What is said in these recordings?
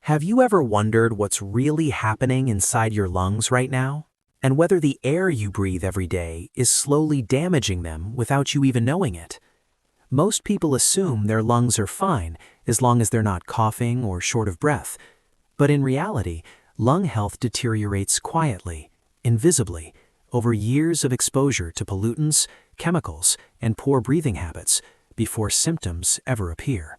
Have you ever wondered what's really happening inside your lungs right now? And whether the air you breathe every day is slowly damaging them without you even knowing it? Most people assume their lungs are fine as long as they're not coughing or short of breath. But in reality, lung health deteriorates quietly, invisibly, over years of exposure to pollutants, chemicals, and poor breathing habits before symptoms ever appear.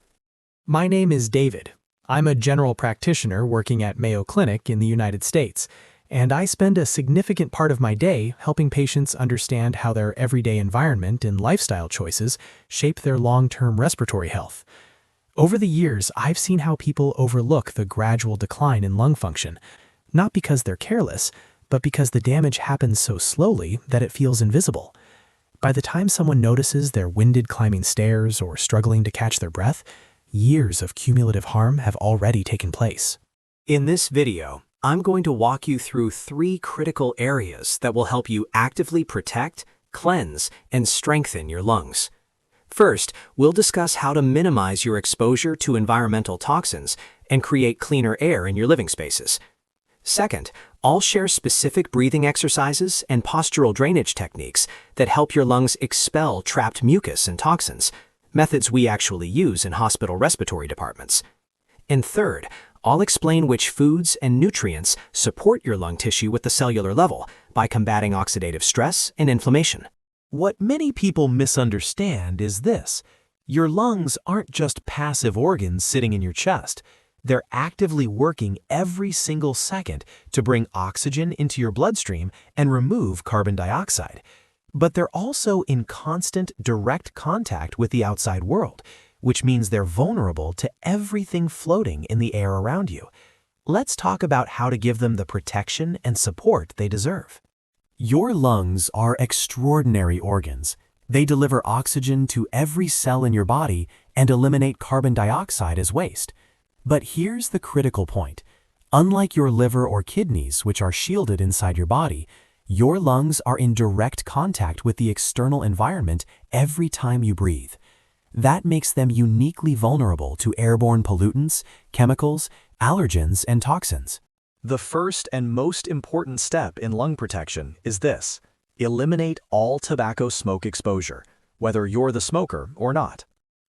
My name is David. I'm a general practitioner working at Mayo Clinic in the United States, and I spend a significant part of my day helping patients understand how their everyday environment and lifestyle choices shape their long-term respiratory health. Over the years, I've seen how people overlook the gradual decline in lung function, not because they're careless, but because the damage happens so slowly that it feels invisible. By the time someone notices they're winded climbing stairs or struggling to catch their breath, years of cumulative harm have already taken place. In this video, I'm going to walk you through 3 critical areas that will help you actively protect, cleanse, and strengthen your lungs. First, we'll discuss how to minimize your exposure to environmental toxins and create cleaner air in your living spaces. Second, I'll share specific breathing exercises and postural drainage techniques that help your lungs expel trapped mucus and toxins, methods we actually use in hospital respiratory departments. And third, I'll explain which foods and nutrients support your lung tissue at the cellular level by combating oxidative stress and inflammation. What many people misunderstand is this: your lungs aren't just passive organs sitting in your chest. They're actively working every single second to bring oxygen into your bloodstream and remove carbon dioxide. But they're also in constant direct contact with the outside world, which means they're vulnerable to everything floating in the air around you. Let's talk about how to give them the protection and support they deserve. Your lungs are extraordinary organs. They deliver oxygen to every cell in your body and eliminate carbon dioxide as waste. But here's the critical point. Unlike your liver or kidneys, which are shielded inside your body, your lungs are in direct contact with the external environment every time you breathe. That makes them uniquely vulnerable to airborne pollutants, chemicals, allergens, and toxins. The first and most important step in lung protection is this: eliminate all tobacco smoke exposure, whether you're the smoker or not.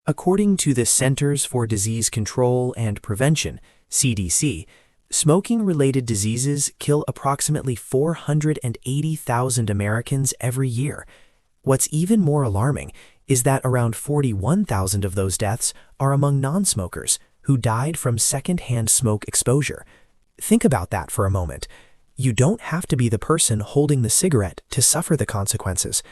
According to the Centers for Disease Control and Prevention, CDC, smoking-related diseases kill approximately 480,000 Americans every year. What's even more alarming is that around 41,000 of those deaths are among non-smokers who died from secondhand smoke exposure. Think about that for a moment. You don't have to be the person holding the cigarette to suffer the consequences.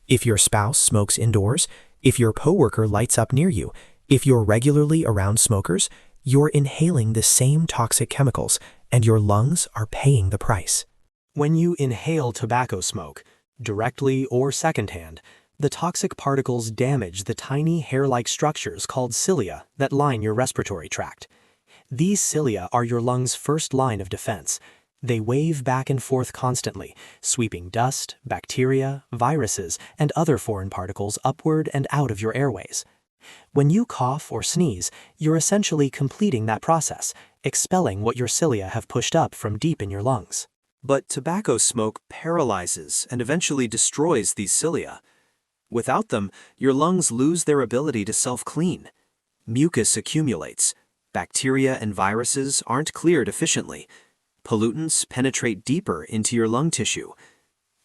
If your spouse smokes indoors, if your coworker lights up near you, if you're regularly around smokers, you're inhaling the same toxic chemicals, and your lungs are paying the price. When you inhale tobacco smoke, directly or secondhand, the toxic particles damage the tiny hair-like structures called cilia that line your respiratory tract. These cilia are your lungs' first line of defense. They wave back and forth constantly, sweeping dust, bacteria, viruses, and other foreign particles upward and out of your airways. When you cough or sneeze, you're essentially completing that process, expelling what your cilia have pushed up from deep in your lungs. But tobacco smoke paralyzes and eventually destroys these cilia. Without them, your lungs lose their ability to self-clean. Mucus accumulates. Bacteria and viruses aren't cleared efficiently. Pollutants penetrate deeper into your lung tissue.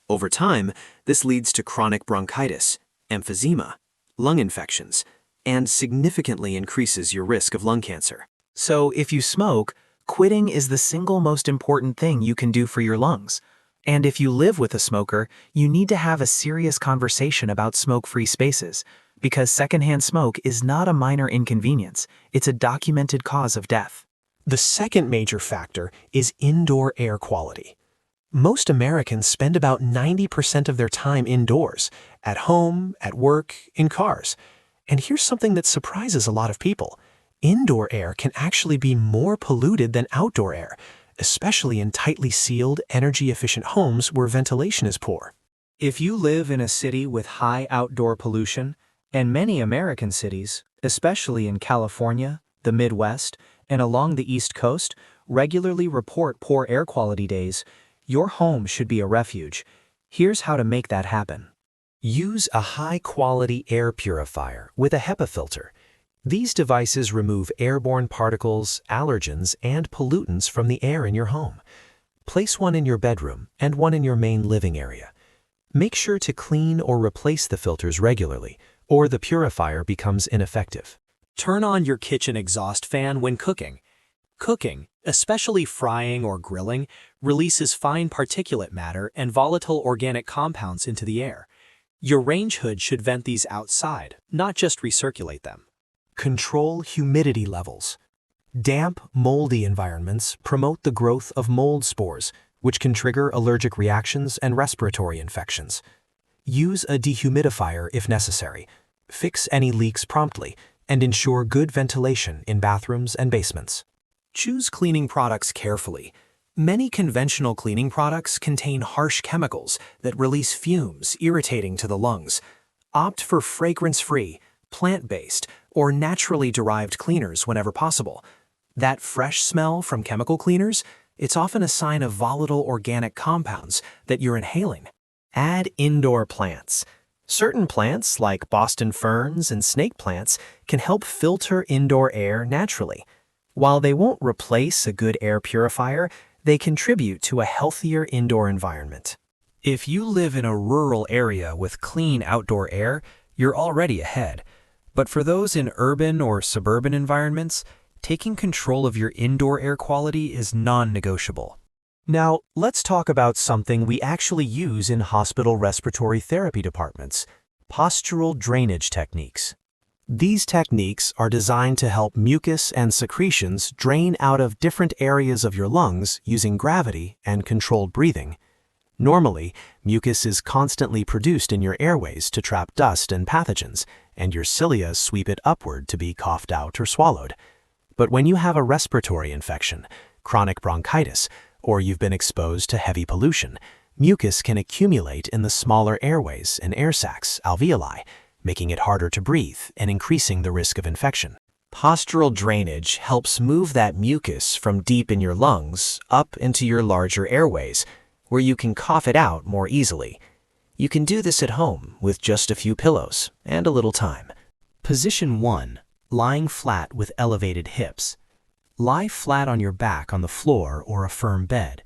Over time, this leads to chronic bronchitis, emphysema, lung infections, and significantly increases your risk of lung cancer. So if you smoke, quitting is the single most important thing you can do for your lungs. And if you live with a smoker, you need to have a serious conversation about smoke-free spaces, because secondhand smoke is not a minor inconvenience, it's a documented cause of death. The second major factor is indoor air quality. Most Americans spend about 90% of their time indoors, at home, at work, in cars. And here's something that surprises a lot of people. Indoor air can actually be more polluted than outdoor air, especially in tightly sealed, energy-efficient homes where ventilation is poor. If you live in a city with high outdoor pollution, and many American cities, especially in California, the Midwest, and along the East Coast regularly report poor air quality days, your home should be a refuge. Here's how to make that happen. Use a high-quality air purifier with a HEPA filter. These devices remove airborne particles, allergens, and pollutants from the air in your home. Place one in your bedroom and one in your main living area. Make sure to clean or replace the filters regularly, or the purifier becomes ineffective. Turn on your kitchen exhaust fan when cooking. Cooking, especially frying or grilling, releases fine particulate matter and volatile organic compounds into the air. Your range hood should vent these outside, not just recirculate them. Control humidity levels. Damp, moldy environments promote the growth of mold spores, which can trigger allergic reactions and respiratory infections. Use a dehumidifier if necessary. Fix any leaks promptly, and ensure good ventilation in bathrooms and basements. Choose cleaning products carefully. Many conventional cleaning products contain harsh chemicals that release fumes irritating to the lungs. Opt for fragrance-free, plant-based, or naturally derived cleaners whenever possible. That fresh smell from chemical cleaners, it's often a sign of volatile organic compounds that you're inhaling. Add indoor plants. Certain plants, like Boston ferns and snake plants, can help filter indoor air naturally. While they won't replace a good air purifier, they contribute to a healthier indoor environment. If you live in a rural area with clean outdoor air, you're already ahead. But for those in urban or suburban environments, taking control of your indoor air quality is non-negotiable. Now, let's talk about something we actually use in hospital respiratory therapy departments: postural drainage techniques. These techniques are designed to help mucus and secretions drain out of different areas of your lungs using gravity and controlled breathing. Normally, mucus is constantly produced in your airways to trap dust and pathogens, and your cilia sweep it upward to be coughed out or swallowed. But when you have a respiratory infection, chronic bronchitis, or you've been exposed to heavy pollution, mucus can accumulate in the smaller airways and air sacs, alveoli, making it harder to breathe and increasing the risk of infection. Postural drainage helps move that mucus from deep in your lungs up into your larger airways, where you can cough it out more easily. You can do this at home with just a few pillows and a little time. Position 1. Lying flat with elevated hips. Lie flat on your back on the floor or a firm bed.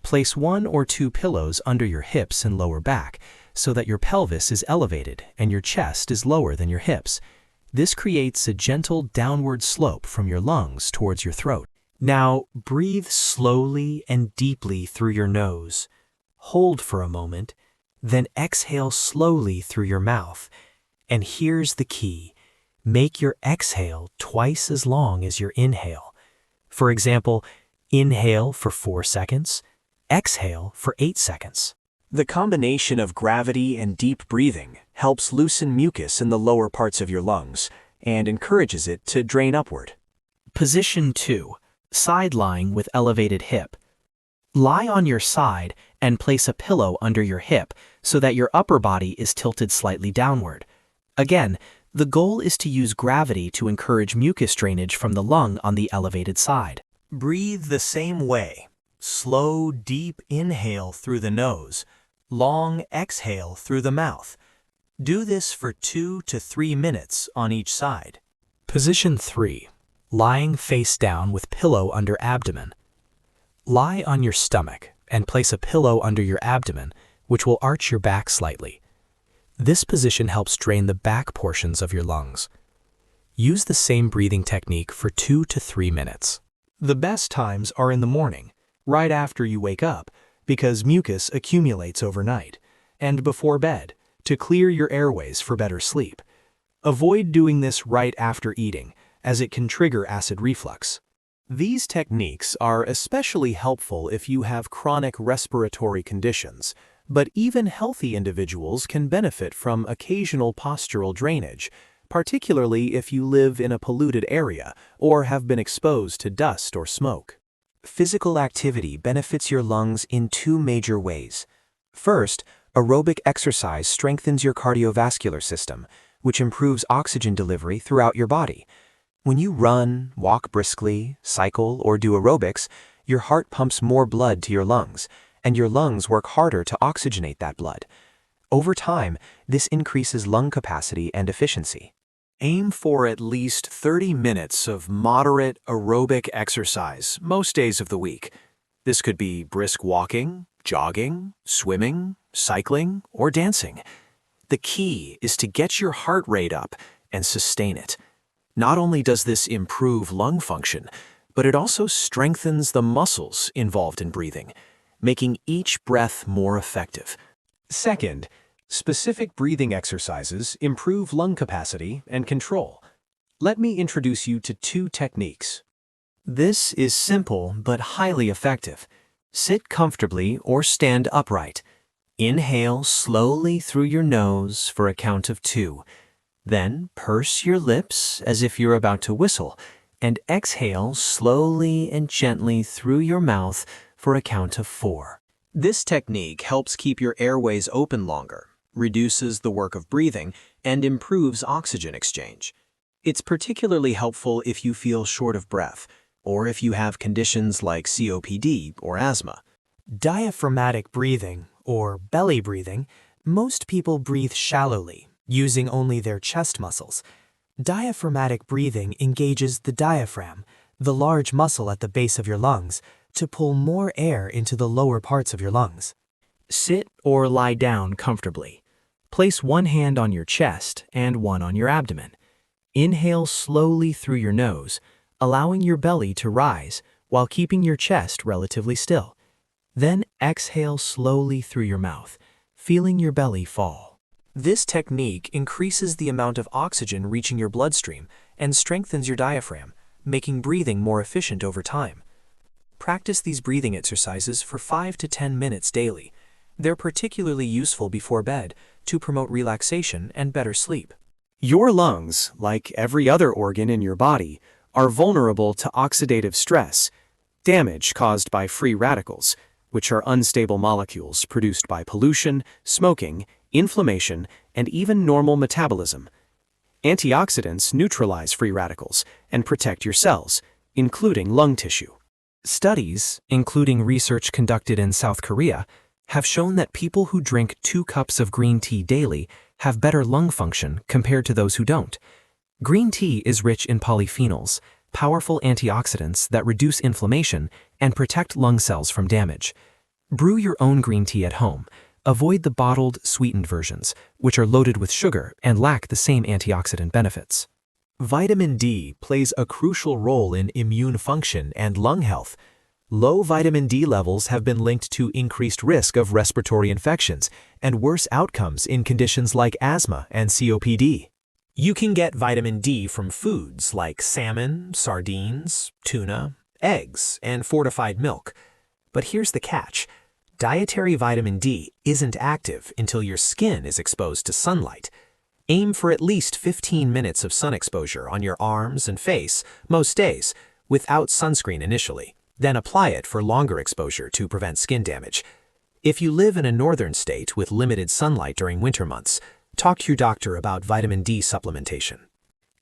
Place 1 or 2 pillows under your hips and lower back so that your pelvis is elevated and your chest is lower than your hips. This creates a gentle downward slope from your lungs towards your throat. Now, breathe slowly and deeply through your nose. Hold for a moment, then exhale slowly through your mouth. And here's the key. Make your exhale twice as long as your inhale. For example, inhale for 4 seconds, exhale for 8 seconds. The combination of gravity and deep breathing helps loosen mucus in the lower parts of your lungs and encourages it to drain upward. Position 2. Side lying with elevated hip. Lie on your side and place a pillow under your hip so that your upper body is tilted slightly downward. Again, the goal is to use gravity to encourage mucus drainage from the lung on the elevated side. Breathe the same way. Slow, deep inhale through the nose. Long exhale through the mouth. Do this for 2 to 3 minutes on each side. Position 3. Lying face down with pillow under abdomen. Lie on your stomach and place a pillow under your abdomen, which will arch your back slightly. This position helps drain the back portions of your lungs. Use the same breathing technique for 2 to 3 minutes. The best times are in the morning, right after you wake up, because mucus accumulates overnight, and before bed, to clear your airways for better sleep. Avoid doing this right after eating, as it can trigger acid reflux. These techniques are especially helpful if you have chronic respiratory conditions, but even healthy individuals can benefit from occasional postural drainage, particularly if you live in a polluted area or have been exposed to dust or smoke. Physical activity benefits your lungs in 2 major ways. First, aerobic exercise strengthens your cardiovascular system, which improves oxygen delivery throughout your body. When you run, walk briskly, cycle, or do aerobics, your heart pumps more blood to your lungs, and your lungs work harder to oxygenate that blood. Over time, this increases lung capacity and efficiency. Aim for at least 30 minutes of moderate aerobic exercise most days of the week. This could be brisk walking, jogging, swimming, cycling, or dancing. The key is to get your heart rate up and sustain it. Not only does this improve lung function, but it also strengthens the muscles involved in breathing, making each breath more effective. Second, specific breathing exercises improve lung capacity and control. Let me introduce you to 2 techniques. This is simple but highly effective. Sit comfortably or stand upright. Inhale slowly through your nose for a count of 2. Then purse your lips as if you're about to whistle, and exhale slowly and gently through your mouth for a count of 4. This technique helps keep your airways open longer, reduces the work of breathing, and improves oxygen exchange. It's particularly helpful if you feel short of breath, or if you have conditions like COPD or asthma. Diaphragmatic breathing, or belly breathing, most people breathe shallowly, using only their chest muscles. Diaphragmatic breathing engages the diaphragm, the large muscle at the base of your lungs, to pull more air into the lower parts of your lungs. Sit or lie down comfortably. Place one hand on your chest and one on your abdomen. Inhale slowly through your nose, allowing your belly to rise while keeping your chest relatively still. Then exhale slowly through your mouth, feeling your belly fall. This technique increases the amount of oxygen reaching your bloodstream and strengthens your diaphragm, making breathing more efficient over time. Practice these breathing exercises for 5 to 10 minutes daily. They're particularly useful before bed to promote relaxation and better sleep. Your lungs, like every other organ in your body, are vulnerable to oxidative stress, damage caused by free radicals, which are unstable molecules produced by pollution, smoking, inflammation, and even normal metabolism. Antioxidants neutralize free radicals and protect your cells, including lung tissue. Studies, including research conducted in South Korea, have shown that people who drink 2 cups of green tea daily have better lung function compared to those who don't. Green tea is rich in polyphenols, powerful antioxidants that reduce inflammation and protect lung cells from damage. Brew your own green tea at home. Avoid the bottled, sweetened versions, which are loaded with sugar and lack the same antioxidant benefits. Vitamin D plays a crucial role in immune function and lung health. Low vitamin D levels have been linked to increased risk of respiratory infections and worse outcomes in conditions like asthma and COPD. You can get vitamin D from foods like salmon, sardines, tuna, eggs, and fortified milk. But here's the catch. Dietary vitamin D isn't active until your skin is exposed to sunlight. Aim for at least 15 minutes of sun exposure on your arms and face most days, without sunscreen initially. Then apply it for longer exposure to prevent skin damage. If you live in a northern state with limited sunlight during winter months, talk to your doctor about vitamin D supplementation.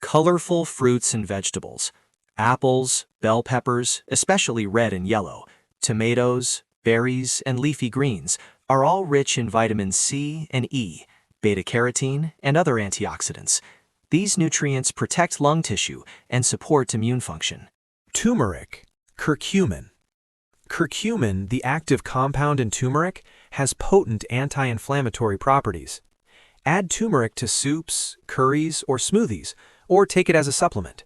Colorful fruits and vegetables. Apples, bell peppers, especially red and yellow, tomatoes, berries, and leafy greens are all rich in vitamin C and E, beta-carotene, and other antioxidants. These nutrients protect lung tissue and support immune function. Turmeric, curcumin. Curcumin, the active compound in turmeric, has potent anti-inflammatory properties. Add turmeric to soups, curries, or smoothies, or take it as a supplement.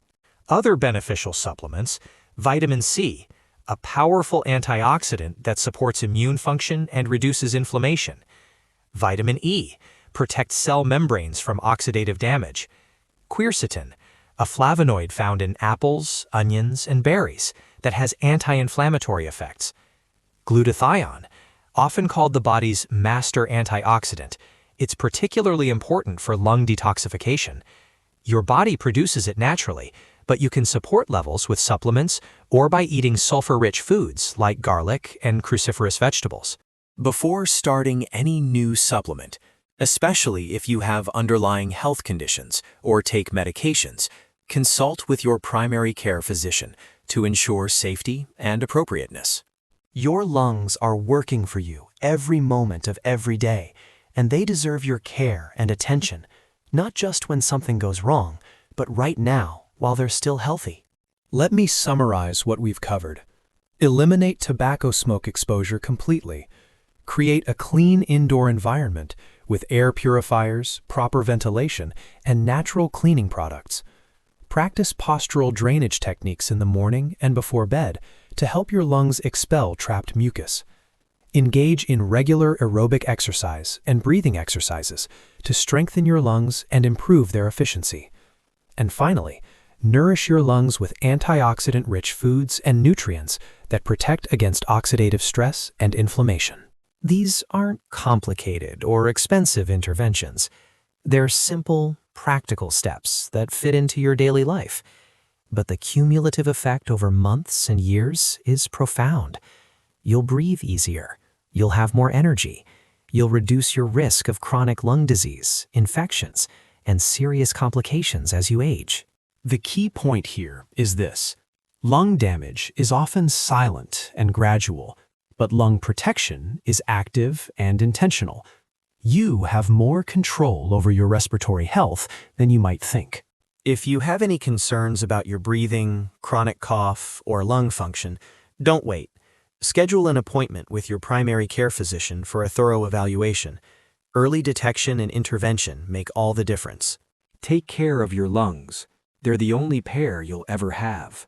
Other beneficial supplements: vitamin C, a powerful antioxidant that supports immune function and reduces inflammation. Vitamin E protects cell membranes from oxidative damage. Quercetin, a flavonoid found in apples, onions, and berries that has anti-inflammatory effects. Glutathione, often called the body's master antioxidant, it's particularly important for lung detoxification. Your body produces it naturally, but you can support levels with supplements or by eating sulfur-rich foods like garlic and cruciferous vegetables. Before starting any new supplement, especially if you have underlying health conditions or take medications, Consult with your primary care physician to ensure safety and appropriateness. Your lungs are working for you every moment of every day, and they deserve your care and attention, not just when something goes wrong, but right now while they're still healthy. Let me summarize what we've covered. Eliminate tobacco smoke exposure completely. Create a clean indoor environment with air purifiers, proper ventilation, and natural cleaning products. Practice postural drainage techniques in the morning and before bed to help your lungs expel trapped mucus. Engage in regular aerobic exercise and breathing exercises to strengthen your lungs and improve their efficiency. And finally, nourish your lungs with antioxidant-rich foods and nutrients that protect against oxidative stress and inflammation. These aren't complicated or expensive interventions. They're simple, practical steps that fit into your daily life. But the cumulative effect over months and years is profound. You'll breathe easier. You'll have more energy. You'll reduce your risk of chronic lung disease, infections, and serious complications as you age. The key point here is this. Lung damage is often silent and gradual, but lung protection is active and intentional. You have more control over your respiratory health than you might think. If you have any concerns about your breathing, chronic cough, or lung function, don't wait. Schedule an appointment with your primary care physician for a thorough evaluation. Early detection and intervention make all the difference. Take care of your lungs. They're the only pair you'll ever have.